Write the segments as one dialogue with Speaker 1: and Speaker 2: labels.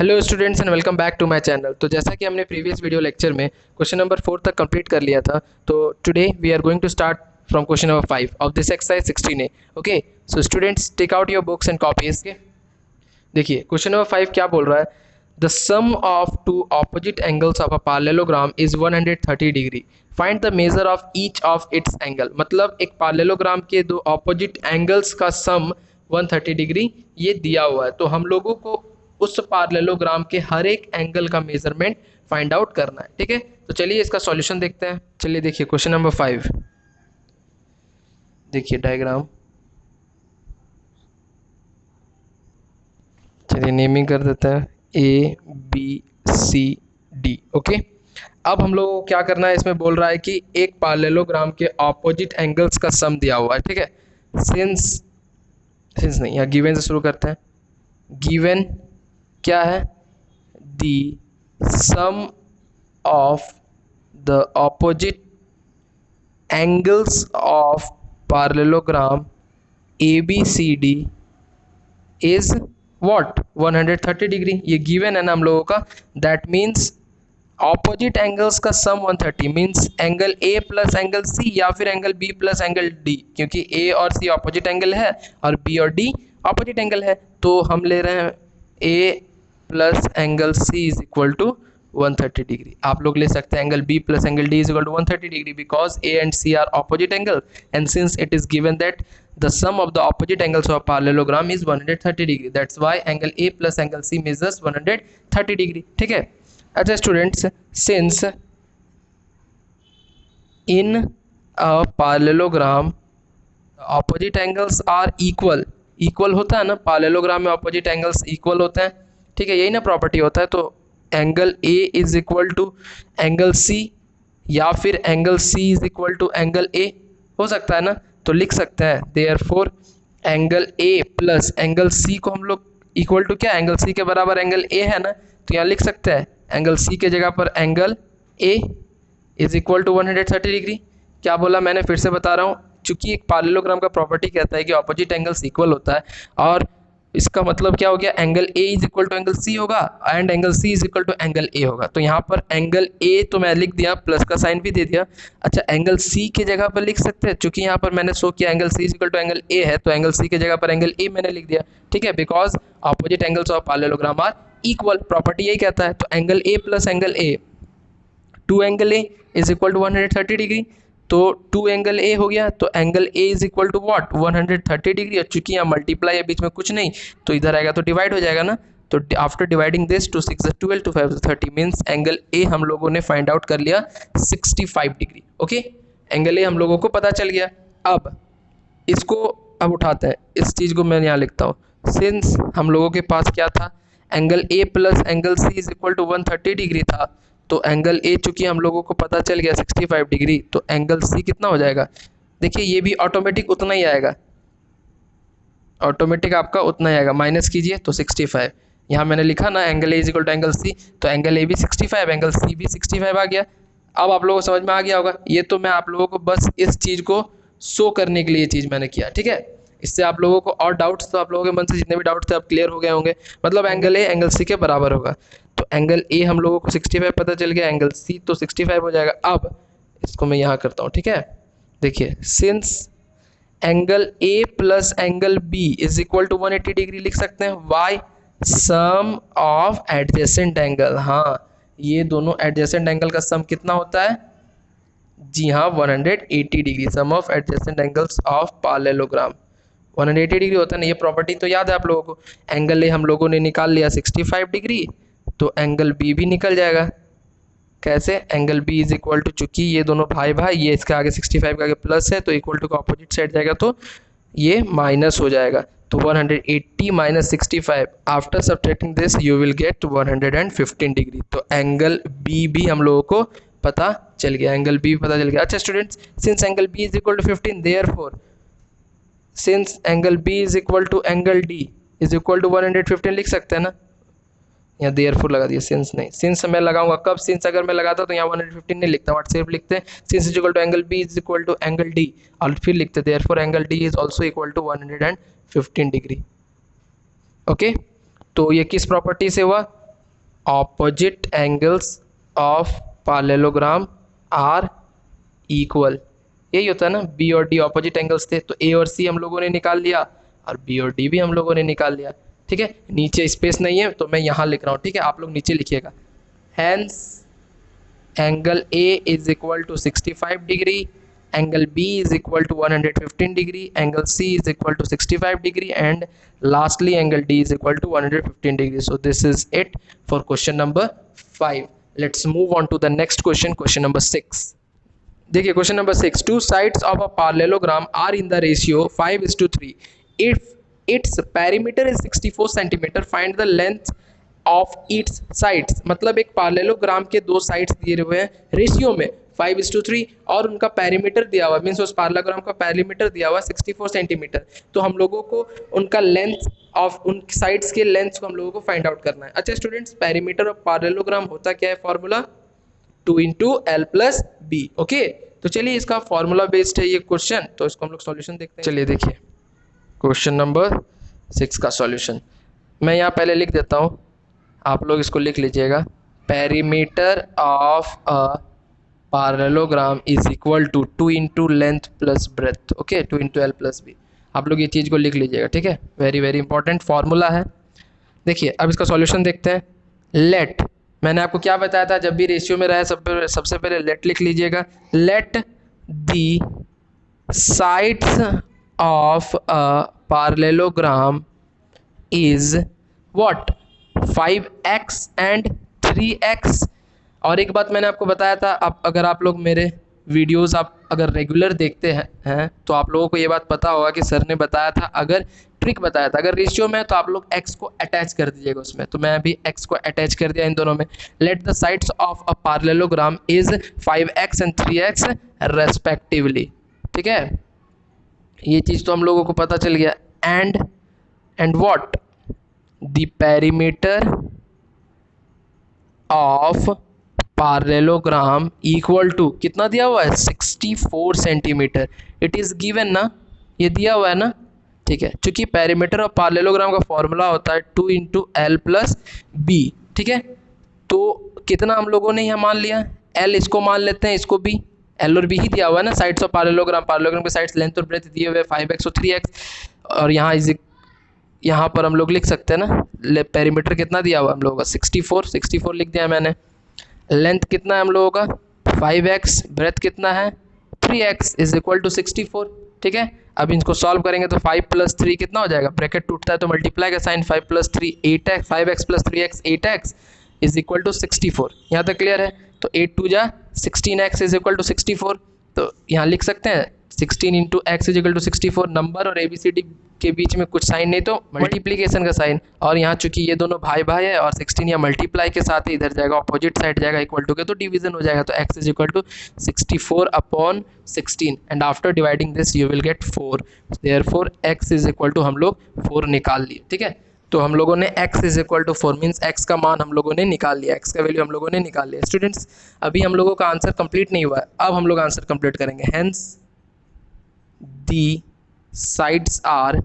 Speaker 1: Hello students and welcome back to my channel. तो जैसा कि हमने प्रीवियस वीडियो लेक्चर में क्वेश्चन नंबर 4 तक कंप्लीट कर लिया था, तो today we are going to start from question number 5 of this exercise 16A। Okay, so students take out your books and copies. देखिए क्वेश्चन नंबर 5 क्या बोल रहा है। The sum of two opposite angles of a parallelogram is 130 degree, find the measure of each of it's angle. मतलब एक parallelogram के दो opposite angles का सम 130 डिग्री ये दिया हुआ है, तो हम लोगों को उस पैरेललोग्राम के हर एक एंगल का मेजरमेंट फाइंड आउट करना है। ठीक है, तो चलिए इसका सॉल्यूशन देखते हैं। चलिए देखिए क्वेश्चन नंबर 5, देखिए डायग्राम। चलिए नेमिंग कर देते हैं ABCD। ओके, अब हम लोग को क्या करना है, इसमें बोल रहा है कि एक पैरेललोग्राम के ऑपोजिट एंगल्स का सम दिया हुआ है। ठीक है, सिंस नहीं, यहाँ गिवन से शुरू करते हैं। गिवन क्या है, the sum of the opposite angles of parallelogram ABCD is what 130 degree. ये गिवन है ना हम लोगों का, दैट मीन्स ऑपोजिट एंगल्स का सम 130 means angle A plus angle C या फिर angle B plus angle D, क्योंकि A और C ऑपोजिट एंगल है और B और D ऑपोजिट एंगल है, तो हम ले रहे हैं A plus angle C is equal to 130 degree. आप लोग ले सकते हैं angle B plus angle D is equal to 130 degree because A and C are opposite angle and since it is given that the sum of the opposite angles of a parallelogram is 130 degree, that's why angle A plus angle C measures 130 degree। ठीक है, अच्छा students, since in a parallelogram opposite angles are equal, equal होता है ना parallelogram में opposite angles equal होते हैं। ठीक है, यही ना प्रॉपर्टी होता है, तो angle A is equal to angle C या फिर angle C is equal to angle A हो सकता है ना, तो लिख सकते हैं therefore angle A plus angle C को हम लोग इक्वल टू क्या, एंगल C के बराबर एंगल A है ना, तो यहाँ लिख सकते हैं एंगल C के जगह पर angle A is equal to 130 degree. क्या बोला मैंने, फिर से बता रहा हूँ, चूंकि एक पैरेललोग्राम का प्रॉपर्टी कहता है कि ऑपोजिट एंगल्स इक्वल होता है, और इसका मतलब क्या हो गया, angle A is equal to angle C होगा and angle C is equal to angle A होगा। तो यहाँ पर एंगल A तो मैं लिख दिया, प्लस का साइन भी दे दिया। अच्छा, एंगल C के जगह पर लिख सकते हैं, चूंकि यहाँ पर मैंने शो किया angle C is equal to angle A है, तो एंगल C के जगह पर एंगल A मैंने लिख दिया। ठीक है, because opposite angles of parallelogram are equal, property यही कहता है। तो angle A plus angle A, two angle A is equal to 130 degree, तो टू एंगल A हो गया, तो angle A is equal to what 130 degree. और चूंकि यहाँ मल्टीप्लाई है बीच में कुछ नहीं, तो इधर आएगा तो डिवाइड हो जाएगा ना, तो after dividing this, 2 6 12 2 5 30 means angle A हम लोगों ने फाइंड आउट कर लिया 65 डिग्री। ओके, एंगल A हम लोगों को पता चल गया। अब इसको अब उठाते हैं, इस चीज़ को मैं यहाँ लिखता हूँ, सिंस हम लोगों के पास क्या था, angle A plus angle C is equal to 130 degree था, तो एंगल A चूंकि हम लोगों को पता चल गया 65 डिग्री, तो एंगल C कितना हो जाएगा। देखिए ये भी ऑटोमेटिक उतना ही आएगा, ऑटोमेटिक आपका उतना ही आएगा, माइनस कीजिए तो 65। यहाँ मैंने लिखा ना angle A is equal to angle C, तो एंगल A भी 65, एंगल C भी 65 आ गया। अब आप लोगों को समझ में आ गया होगा, ये तो मैं आप लोगों को बस इस चीज़ को शो करने के लिए ये चीज़ मैंने किया। ठीक है, इससे आप लोगों को और डाउट्स, तो आप लोगों के मन से जितने भी डाउट्स थे अब क्लियर हो गए होंगे। मतलब एंगल A एंगल C के बराबर होगा, तो एंगल A हम लोगों को 65 पता चल गया, एंगल C तो 65 हो जाएगा। अब इसको मैं यहाँ करता हूँ। ठीक है, देखिए since angle A plus angle B is equal to 180 degree लिख सकते हैं, why sum of adjacent angle. हाँ, ये दोनों एडजेसेंट एंगल का सम कितना होता है, जी हाँ 180 degree, sum of adjacent angles of parallelogram 180 degree होता है ना, ये प्रॉपर्टी तो याद है आप लोगों को। एंगल A हम लोगों ने निकाल लिया 65 डिग्री, तो एंगल B भी निकल जाएगा। कैसे, angle B is equal to, चूंकि ये दोनों भाई भाई, ये इसका आगे 65 का आगे प्लस है, तो इक्वल टू का ऑपोजिट साइड जाएगा तो ये माइनस हो जाएगा, तो 180 minus 65, after subtracting this you will gate 115 degree. तो एंगल B भी हम लोगों को पता चल गया, एंगल B भी पता चल गया। अच्छा students, since angle B is equal to 15, therefore since angle B is equal to angle D is equal to 115 लिख सकते हैं ना, यहाँ देयरफॉर लगा दिया, सिंस नहीं, सिंस मैं लगाऊंगा कब, सिंस अगर मैं लगाता तो यहाँ 115 नहीं लिखता, बट सिर्फ लिखते हैं since is equal to angle B is equal to angle D, और फिर लिखते therefore angle D is also equal to 115 degree. Okay, तो ये किस प्रॉपर्टी से हुआ, opposite angles of parallelogram are equal. यही होता है ना, बी और डी ऑपोजिट एंगल्स थे तो ए और सी हम लोगों ने निकाल लिया और बी और डी भी हम लोगों ने निकाल लिया। ठीक है, नीचे स्पेस नहीं है तो मैं यहाँ लिख रहा हूँ। ठीक है, आप लोग नीचे लिखिएगा। Hence angle A is equal to 65 degree, angle B is equal to 115 degree, angle C is equal to 65 degree, and lastly angle D is equal to 115 degree. So this is it for question number 5. Let's move on to the next question, question number 6. देखिए question number 6, two sides of a parallelogram are in the ratio 5:3. If its perimeter is 64 centimeter, find the length of its sides. मतलब एक parallelogram के दो sides दिए हुए हैं ratio में 5:3 और उनका पेरीमीटर दिया हुआ, मीन्स उस पैरेललोग्राम का पेरीमीटर दिया हुआ 64 सेंटीमीटर। तो हम लोगों को उनका लेंथ ऑफ उन साइड्स के लेंथ को हम लोगों को फाइंड आउट करना है। अच्छा स्टूडेंट्स, पेरीमीटर ऑफ पैरेललोग्राम होता क्या है? Formula 2 × L+B। ओके, तो चलिए इसका फॉर्मूला बेस्ड है ये क्वेश्चन, तो इसको हम लोग सॉल्यूशन देखते हैं। चलिए देखिए क्वेश्चन नंबर 6 का सॉल्यूशन मैं यहाँ पहले लिख देता हूँ, आप लोग इसको लिख लीजिएगा। Perimeter of a parallelogram is equal to 2 × length plus breadth. Okay, 2 × L+B। आप लोग ये चीज़ को लिख लीजिएगा। ठीक है, वेरी वेरी इंपॉर्टेंट फॉर्मूला है। देखिए अब इसका सॉल्यूशन देखते हैं। लेट, मैंने आपको क्या बताया था, जब भी रेशियो में रहे सबसे पहले लेट लिख लीजिएगा। Let the sides of a parallelogram is what? 5x and 3x। और एक बात मैंने आपको बताया था, आप अगर आप लोग मेरे वीडियोस आप अगर रेगुलर देखते हैं तो आप लोगों को ये बात पता होगा कि सर ने बताया था, अगर ट्रिक बताया था, अगर रेशियो में है तो आप लोग x को अटैच कर दीजिएगा उसमें। तो मैं अभी x को अटैच कर दिया इन दोनों में। Let the sides of a parallelogram is 5x and 3x respectively. ठीक है, ये चीज़ तो हम लोगों को पता चल गया। And what? The perimeter of parallelogram equal to, कितना दिया हुआ है? 64 सेंटीमीटर। इट इज़ गिवन ना, ये दिया हुआ है ना। ठीक है, चूंकि पेरीमीटर ऑफ पैरेललोग्राम का फॉर्मूला होता है 2 × L+B। ठीक है, तो कितना हम लोगों ने यहाँ मान लिया? L इसको मान लेते हैं, इसको B, L और B ही दिया हुआ है ना। साइड्स ऑफ पैरेललोग्राम के साइड्स लेंथ और ब्रेथ दिए हुए 5x और 3x, और यहाँ पर हम लोग लिख सकते हैं ना, पेरीमीटर कितना दिया हुआ हम लोगों का? 64 लिख दिया मैंने। लेंथ कितना है हम लोगों का? 5x, ब्रेथ कितना है? 3x is equal to 64। ठीक है, अब इनको सॉल्व करेंगे तो 5 + 3 कितना हो जाएगा? ब्रैकेट टूटता है तो मल्टीप्लाई का sign, 5 + 3 8x, 5x + 3x 8x is equal to 64। यहाँ तक क्लियर है? तो 8 × 2 = 16x इज इक्वल टू 64। तो यहाँ लिख सकते हैं 16 × x is equal to 64। Number और ABCD के बीच में कुछ साइन नहीं तो मल्टीप्लीकेशन का साइन, और यहाँ चूंकि ये दोनों भाई भाई है और 16 या मल्टीप्लाई के साथ ही इधर जाएगा, अपोजिट साइड जाएगा इक्वल टू के, तो डिवीजन हो जाएगा। तो x is equal to 64/16 and after dividing this you will get 4। Therefore x is equal to हम लोग 4 निकाल लिए। ठीक है, तो हम लोगों ने x is equal to 4 means x का मान हम लोगों ने निकाल लिया, x का वैल्यू हम लोगों ने निकाल लिया। स्टूडेंट्स अभी हम लोगों का आंसर कंप्लीट नहीं हुआ है, अब हम लोग आंसर कंप्लीट करेंगे। हेंस दी साइड्स आर,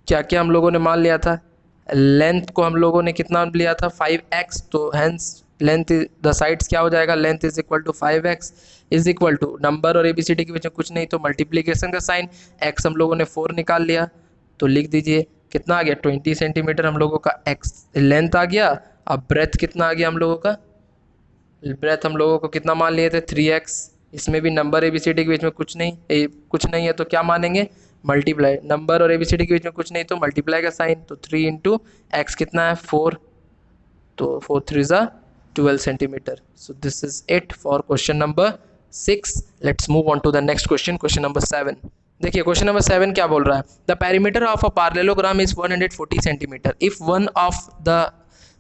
Speaker 1: क्या क्या हम लोगों ने मान लिया था? लेंथ को हम लोगों ने कितना लिया था? 5x। तो हेंस लेंथ द साइड्स क्या हो जाएगा? Length is equal to 5x is equal to, number और ABCD के बीच में कुछ नहीं तो मल्टीप्लीकेशन का साइन, x हम लोगों ने 4 निकाल लिया, तो लिख दीजिए कितना आ गया? 20 सेंटीमीटर हम लोगों का x लेंथ आ गया। अब ब्रेथ कितना आ गया हम लोगों का? ब्रेथ हम लोगों को कितना मान लिए थे? 3x। इसमें भी नंबर ABCD के बीच में कुछ नहीं है तो क्या मानेंगे? मल्टीप्लाई। नंबर और ABCD के बीच में कुछ नहीं तो मल्टीप्लाई का साइन, तो 3 × x कितना है? 4, तो 4 × 3 = 12 centimetre. So this is it for question number 6। Let's move on to the next question, question number 7। देखिए क्वेश्चन नंबर 7 क्या बोल रहा है? The perimeter of a parallelogram is 140 centimetre. If one of the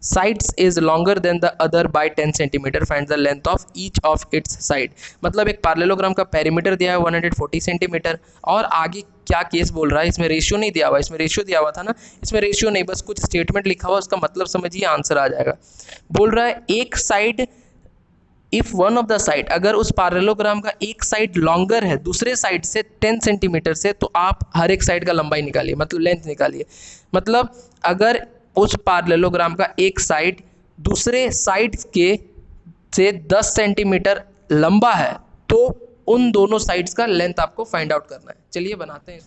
Speaker 1: sides is longer than the other by 10 centimeter, find the length of each of its side। मतलब एक parallelogram का perimeter दिया है 140 centimetre, और आगे क्या केस बोल रहा है? इसमें रेशियो नहीं दिया हुआ, इसमें रेशियो दिया हुआ था ना, इसमें रेशियो नहीं, बस कुछ स्टेटमेंट लिखा हुआ, उसका मतलब समझिए आंसर आ जाएगा। बोल रहा है एक side, if one of the side, अगर उस पैरेललोग्राम का एक साइड लॉन्गर है दूसरे साइड से 10 सेंटीमीटर से, तो आप हर एक साइड का लंबाई निकालिए, मतलब लेंथ निकालिए। मतलब अगर उस पार्लेलोग्राम का एक साइड दूसरे साइड के से 10 सेंटीमीटर लंबा है तो उन दोनों साइड्स का लेंथ आपको फाइंड आउट करना है। चलिए बनाते हैं।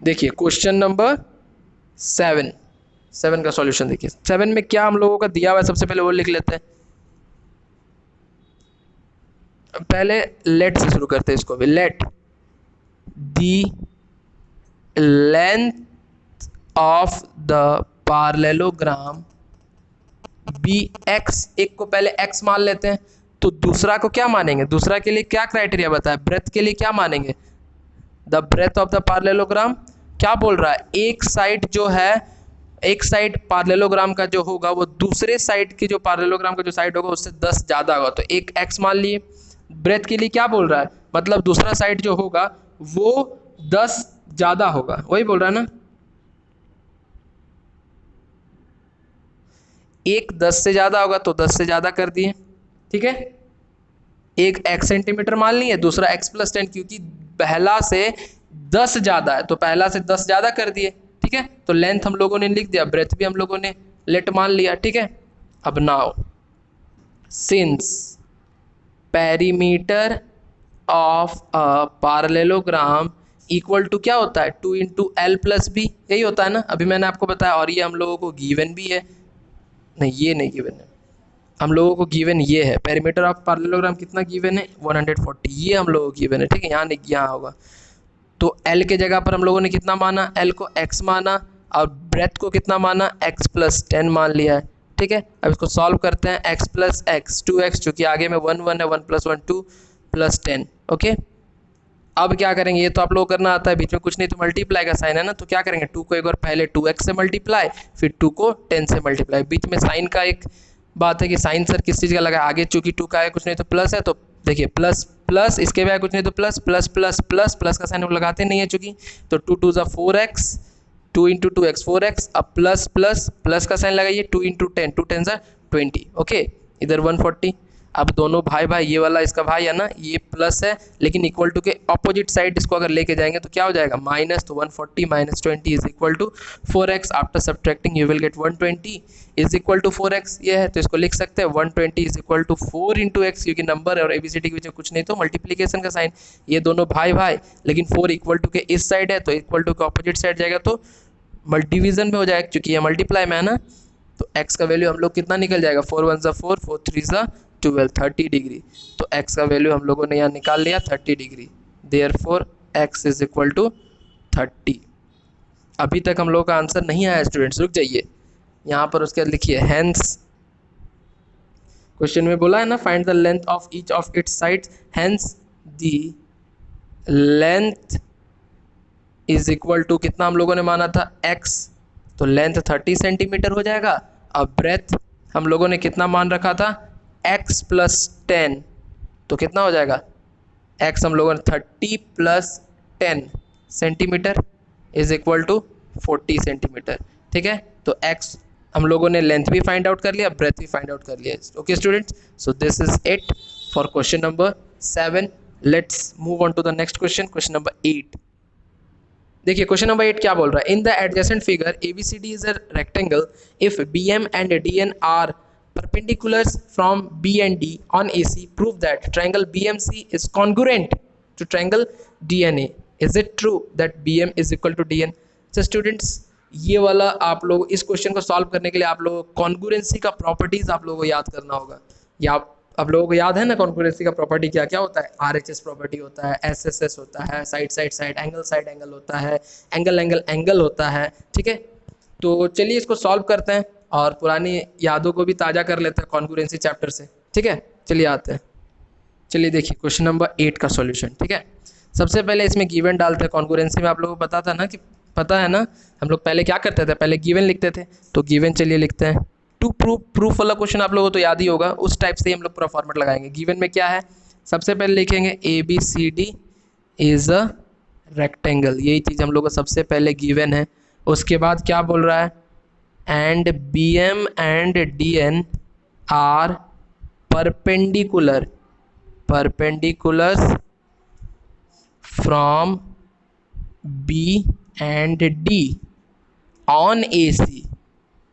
Speaker 1: देखिए क्वेश्चन नंबर 7 का सॉल्यूशन देखिए। 7 में क्या हम लोगों का दिया हुआ है, सबसे पहले वो लिख लेते हैं। पहले लेट से शुरू करते हैं इसको भी। Let the length of the parallelogram be x, एक को पहले एक्स मान लेते हैं तो दूसरा को क्या मानेंगे, दूसरा के लिए क्या क्राइटेरिया बताया, ब्रेथ के लिए क्या मानेंगे, the breadth of the parallelogram. क्या बोल रहा है, एक साइड जो है, एक साइड पार्लेलोग्राम का जो होगा वो दूसरे साइड की जो पार्लेलोग्राम का जो साइड होगा उससे 10 ज़्यादा होगा, तो एक एक्स मान लिए। ब्रेथ के लिए क्या बोल रहा है, मतलब दूसरा साइड जो होगा वो 10 ज़्यादा होगा, वही बोल रहा है ना। एक 10 से ज़्यादा होगा तो 10 से ज़्यादा कर दिए, ठीक है। एक x सेंटीमीटर मान लिए, दूसरा x प्लस 10, क्योंकि पहला से 10 ज़्यादा है तो पहला से 10 ज़्यादा कर दिए, ठीक है। तो लेंथ हम लोगों ने लिख दिया, ब्रेथ भी हम लोगों ने लेट मान लिया, ठीक है। अब now since perimeter of a parallelogram equal to क्या होता है, 2 इंटू एल प्लस बी, यही होता है ना, अभी मैंने आपको बताया। और ये हम लोगों को गिवन भी है, नहीं ये नहीं गिवन है, हम लोगों को गिवन ये है। पेरीमीटर ऑफ पैरेललोग्राम कितना गिवन है, 140, ये हम लोगों को गिवन है, ठीक है। यहाँ नहीं, यहाँ होगा तो एल के जगह पर हम लोगों ने कितना माना, एल को एक्स माना और ब्रेथ को कितना माना, एक्स प्लस 10 मान लिया है, ठीक है। अब इसको सॉल्व करते हैं, एक्स प्लस एक्स 2x, चूँकि आगे में 1 1 है, 1 प्लस 1 2 प्लस 10, ओके। अब क्या करेंगे, ये तो आप लोग करना आता है, बीच में कुछ नहीं तो मल्टीप्लाई का साइन है ना, तो क्या करेंगे, 2 को एक बार पहले 2x से मल्टीप्लाई, फिर 2 को 10 से मल्टीप्लाई। बीच में साइन का एक बात है कि साइन सर किस चीज़ का लगा, आगे चूंकि 2 का है कुछ नहीं तो प्लस है, तो देखिए प्लस प्लस, इसके भी कुछ नहीं तो plus plus plus plus plus का साइन हम लगाते नहीं है चूंकि, तो 2 2 ज़ा 4x, 2 इंटू 2x 4x, अब प्लस प्लस प्लस का साइन लगाइए, 2 इंटू 10, 2 10 ज़ा 20, ओके। इधर 140। अब दोनों भाई भाई, ये वाला इसका भाई है ना, ये प्लस है लेकिन इक्वल टू के ऑपोजिट साइड इसको अगर लेके जाएंगे तो क्या हो जाएगा, माइनस, तो 140 minus 20 is equal to 4x, after subtracting you will get 120 is equal to 4x, ये है तो इसको लिख सकते हैं 120 is equal to 4 into x, क्योंकि नंबर और एबीसीडी के बीच में कुछ नहीं तो मल्टीप्लीकेशन का साइन, ये दोनों भाई भाई, लेकिन 4 इक्वल टू के इस साइड है तो इक्वल टू के ऑपोजिट साइड जाएगा तो डिवीजन में हो जाएगा, क्योंकि ये मल्टीप्लाई में है ना, तो x का वैल्यू हम लोग कितना निकल जाएगा, 4 1 ज़ा 4, 4 3 ज़ा 12, 30 डिग्री। तो x का वैल्यू हम लोगों ने यहाँ निकाल लिया 30 degree, therefore x is equal to 30। अभी तक हम लोगों का आंसर नहीं आया स्टूडेंट्स, रुक जाइए, यहाँ पर उसके बाद लिखिए हेंस, क्वेश्चन में बोला है ना find the length of each of its sides, hence the length is equal to, कितना हम लोगों ने माना था x, तो लेंथ 30 सेंटीमीटर हो जाएगा। अब ब्रेथ हम लोगों ने कितना मान रखा था, x प्लस 10, तो कितना हो जाएगा, x हम लोगों ने 30 प्लस 10 centimetre is equal to 40 centimetre, ठीक है। तो x हम लोगों ने लेंथ भी फाइंड आउट कर लिया, ब्रेथ भी फाइंड आउट कर लिया, okay students. So this is it for question number 7। Let's move on to the next question, question number 8। देखिए क्वेश्चन नंबर 8 क्या बोल रहा है, in the adjacent figure ABCD is a rectangle if BM and DN are perpendiculars from B and D on AC, prove that triangle BMC is congruent to triangle DNA. Is it true that BM is equal to DN? So students, ये वाला आप लोग इस question को solve करने के लिए आप लोगों को कॉन्ग्रुएंसी का प्रॉपर्टीज आप लोगों को याद करना होगा। या आप लोगों को याद है ना कॉन्ग्रुएंसी का प्रॉपर्टी क्या क्या होता है, RHS प्रॉपर्टी होता है, SSS होता है, साइड एंगल होता है, एंगल होता है, ठीक है। तो चलिए इसको सॉल्व करते हैं और पुरानी यादों को भी ताज़ा कर लेते हैं कॉन्ग्रुएंसी चैप्टर से, ठीक है। चलिए आते हैं, चलिए देखिए क्वेश्चन नंबर 8 का सॉल्यूशन, ठीक है। सबसे पहले इसमें गिवन डालते हैं, कॉन्ग्रुएंसी में आप लोगों को पता था ना कि पता है ना, हम लोग पहले क्या करते थे, पहले गिवन लिखते थे, तो गिवन चलिए लिखते हैं। टू प्रूफ वाला क्वेश्चन आप लोगों को तो याद ही होगा, उस टाइप से ही हम लोग पूरा फॉर्मेट लगाएंगे। गिवन में क्या है, सबसे पहले लिखेंगे ABCD इज अ रेक्टेंगल, यही चीज़ हम लोग को सबसे पहले गिवन है। उसके बाद क्या बोल रहा है, and BM and DN are perpendicular from B and D on AC,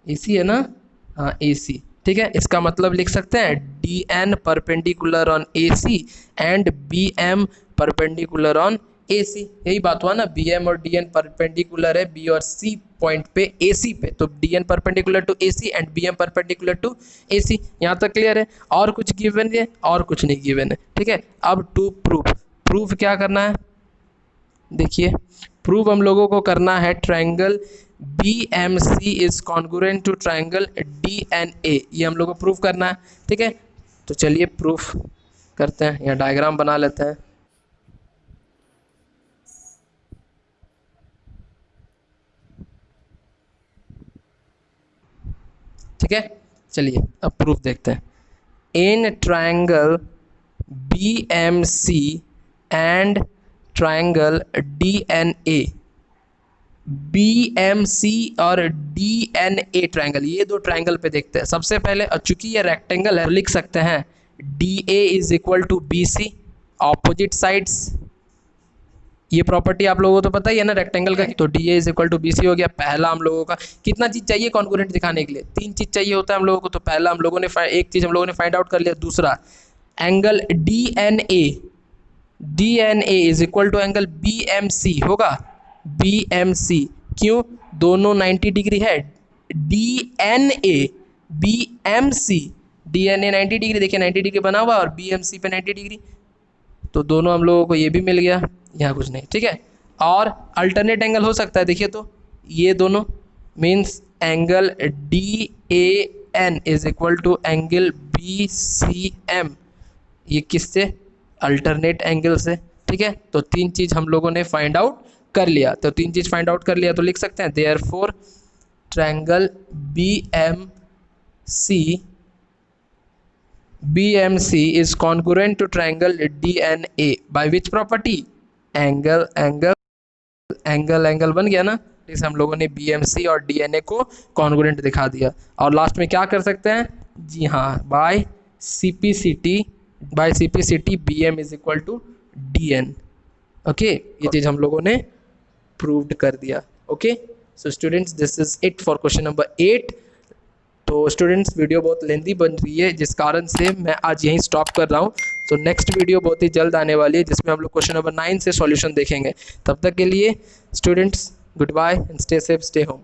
Speaker 1: AC है ना, हाँ AC, ठीक है। इसका मतलब लिख सकते हैं DN perpendicular on AC and BM perpendicular on AC। यही बात हुआ ना, BM और DN परपेंडिकुलर है B और C पॉइंट पे AC पे, तो DN perpendicular to AC and BM perpendicular to AC। यहाँ तक क्लियर है? और कुछ गिवन है? और कुछ नहीं गिवन है, ठीक है। अब टू प्रूव, प्रूव क्या करना है, देखिए प्रूव हम लोगों को करना है triangle BMC is congruent to triangle DNA, ये हम लोग को प्रूव करना है, ठीक है। तो चलिए प्रूफ करते हैं, यहाँ डायग्राम बना लेते हैं। ठीक है, चलिए अब प्रूफ देखते हैं। In triangle BMC and triangle DNA, BMC और DNA ट्रायंगल, ये दो ट्रायंगल पे देखते हैं। सबसे पहले चूंकि ये रेक्टेंगल है, लिख सकते हैं DA is equal to BC, opposite sides. ये प्रॉपर्टी आप लोगों को तो पता ही है ना रेक्टेंगल का, तो DA is equal to BC हो गया। पहला हम लोगों का कितना चीज चाहिए कॉन्ग्रुएंट दिखाने के लिए, तीन चीज चाहिए होता है हम लोगों को। तो पहला हम लोगों ने एक चीज हम लोगों ने फाइंड आउट कर लिया। दूसरा angle DNA is equal to angle BMC होगा, BMC क्यों, दोनों 90 डिग्री है। DNA BMC, DNA 90 डिग्री, देखिए 90 डिग्री बना हुआ और BMC पे 90 डिग्री, तो दोनों हम लोगों को ये भी मिल गया, यहाँ कुछ नहीं, ठीक है। और अल्टरनेट एंगल हो सकता है, देखिए तो ये दोनों means angle DAN is equal to angle BCM, ये किससे, अल्टरनेट एंगल से, ठीक है। तो तीन चीज हम लोगों ने फाइंड आउट कर लिया, तो तीन चीज फाइंड आउट कर लिया तो लिख सकते हैं therefore triangle BMC is congruent to triangle DNA by which property, angle बन गया ना, इसे हम लोगों ने BMC और DNA को कॉन्ग्रुएंट दिखा दिया। और लास्ट में क्या कर सकते हैं, जी हाँ, by CP/CT BM is equal to DN। Okay, ये चीज हम लोगों ने प्रूव्ड कर दिया। Okay, so students this is it for question number 8। तो स्टूडेंट्स वीडियो बहुत लेंदी बन रही है, जिस कारण से मैं आज यहीं स्टॉप कर रहा हूँ। तो नेक्स्ट वीडियो बहुत ही जल्द आने वाली है, जिसमें हम लोग क्वेश्चन नंबर 9 से सॉल्यूशन देखेंगे। तब तक के लिए students good bye and stay safe, stay home.